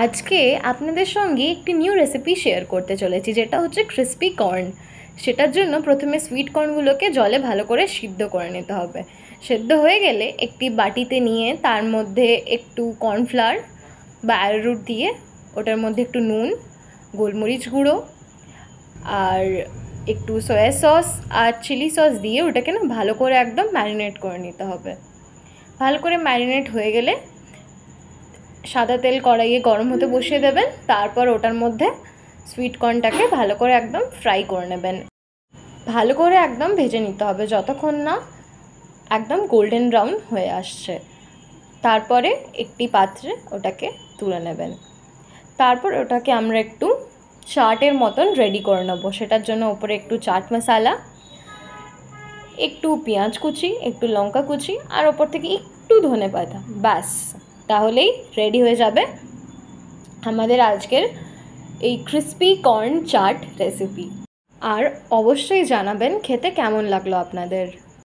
আজকে আপনাদের সঙ্গে একটি নিউ রেসিপি শেয়ার করতে চলেছি, যেটা হচ্ছে ক্রিস্পি কর্ন। সেটার জন্য প্রথমে সুইট কর্নগুলোকে জলে ভালো করে সিদ্ধ করে নিতে হবে। সেদ্ধ হয়ে গেলে একটি বাটিতে নিয়ে তার মধ্যে একটু কর্নফ্লাওয়ার বা অ্যারোরুট দিয়ে ওটার মধ্যে একটু নুন, গোলমরিচ গুঁড়ো আর একটু সয়া সস আর চিলি সস দিয়ে ওটাকে না ভালো করে একদম ম্যারিনেট করে নিতে হবে। ভালো করে ম্যারিনেট হয়ে গেলে সাদা তেল কড়াইয়ে গরম হতে বসিয়ে দেবেন। তারপর ওটার মধ্যে সুইট কর্নটাকে ভালো করে একদম ফ্রাই করে নেবেন। ভালো করে একদম ভেজে নিতে হবে যতক্ষণ না একদম গোল্ডেন ব্রাউন হয়ে আসছে। তারপরে একটি পাত্রে ওটাকে তুলে নেবেন। তারপর ওটাকে আমরা একটু চাটের মতন রেডি করে নেবো। সেটার জন্য ওপরে একটু চাট মশলা, একটু পেঁয়াজ কুচি, একটু লঙ্কা কুচি আর ওপর থেকে একটু ধনেপাতা, ব্যাস তাহলেই রেডি হয়ে যাবে আমাদের আজকের এই ক্রিস্পি কর্ন চাট রেসিপি। আর অবশ্যই জানাবেন খেতে কেমন লাগলো আপনাদের।